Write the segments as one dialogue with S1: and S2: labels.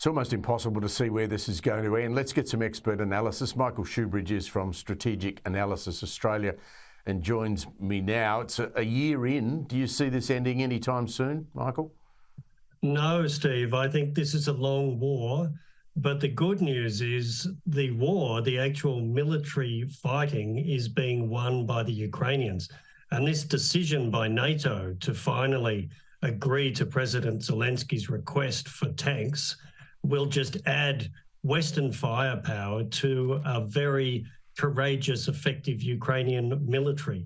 S1: It's almost impossible to see where this is going to end. Let's get some expert analysis. Michael Shoebridge is from Strategic Analysis Australia and joins me now. It's a year in. Do you see this ending anytime soon, Michael?
S2: No, Steve. I think this is a long war. But the good news is the war, the actual military fighting, is being won by the Ukrainians. And this decision by NATO to finally agree to President Zelensky's request for tanks will just add Western firepower to a very courageous, effective Ukrainian military.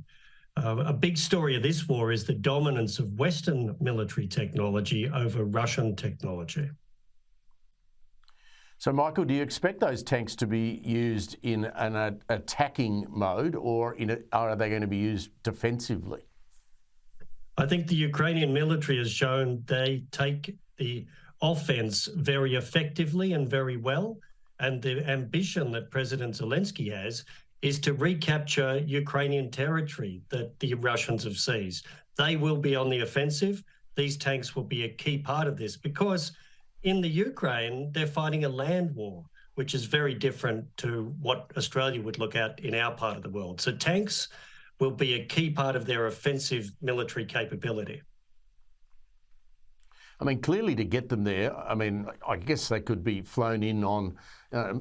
S2: A big story of this war is the dominance of Western military technology over Russian technology.
S1: So, Michael, do you expect those tanks to be used in an attacking mode, or are they going to be used defensively?
S2: I think the Ukrainian military has shown they take the offense very effectively and very well. And the ambition that President Zelensky has is to recapture Ukrainian territory that the Russians have seized. They will be on the offensive. These tanks will be a key part of this because in the Ukraine, they're fighting a land war, which is very different to what Australia would look at in our part of the world. So tanks will be a key part of their offensive military capability.
S1: I mean, clearly to get them there, I guess they could be flown in on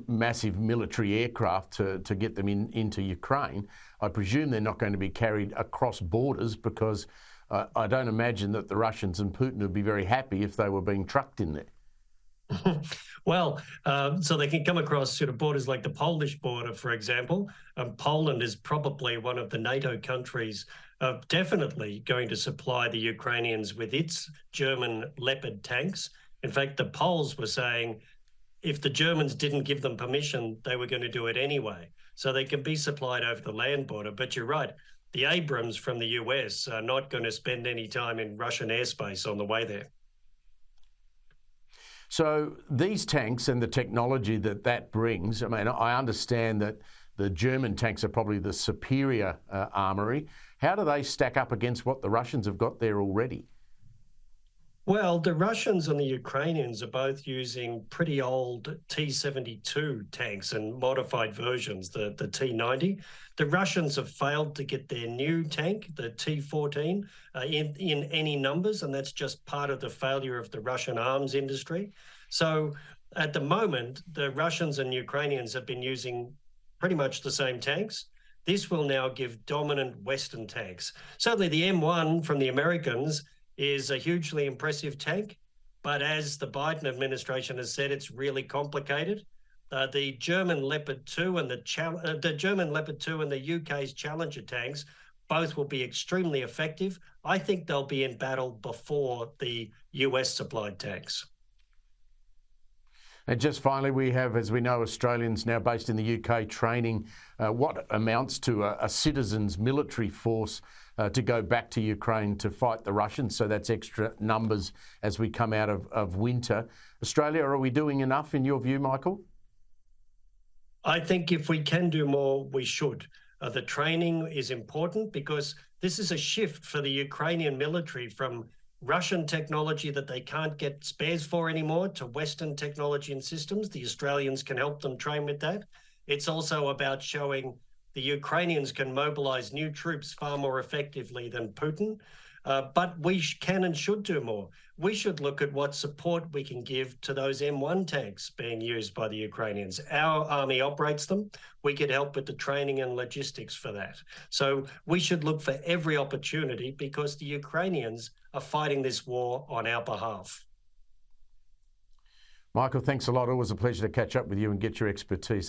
S1: massive military aircraft to get them into Ukraine. I presume they're not going to be carried across borders because I don't imagine that the Russians and Putin would be very happy if they were being trucked in there.
S2: Well, so they can come across sort of borders like the Polish border, for example. Poland is probably one of the NATO countries definitely going to supply the Ukrainians with its German Leopard tanks. In fact, the Poles were saying if the Germans didn't give them permission, they were going to do it anyway. So they can be supplied over the land border. But you're right, the Abrams from the US are not going to spend any time in Russian airspace on the way there.
S1: So these tanks and the technology that brings, I understand that the German tanks are probably the superior armoury. How do they stack up against what the Russians have got there already?
S2: Well, the Russians and the Ukrainians are both using pretty old T-72 tanks and modified versions, the T-90. The Russians have failed to get their new tank, the T-14, in any numbers, and that's just part of the failure of the Russian arms industry. So at the moment, the Russians and Ukrainians have been using pretty much the same tanks. This will now give dominant Western tanks. Certainly the M1 from the Americans is a hugely impressive tank, but as the Biden administration has said, it's really complicated. The German Leopard 2 and the German Leopard 2 and the UK's Challenger tanks both will be extremely effective. I think they'll be in battle before the US supplied tanks.
S1: And just finally, we have, as we know, Australians now based in the UK training what amounts to a citizens' military force to go back to Ukraine to fight the Russians. So that's extra numbers as we come out of winter. Australia, are we doing enough in your view, Michael?
S2: I think if we can do more, we should. The training is important because this is a shift for the Ukrainian military from Russian technology that they can't get spares for anymore to Western technology and systems. The Australians can help them train with that. It's also about showing the Ukrainians can mobilize new troops far more effectively than Putin. But we can and should do more. We should look at what support we can give to those M1 tanks being used by the Ukrainians. Our army operates them. We could help with the training and logistics for that. So we should look for every opportunity because the Ukrainians are fighting this war on our behalf.
S1: Michael, thanks a lot. Always a pleasure to catch up with you and get your expertise.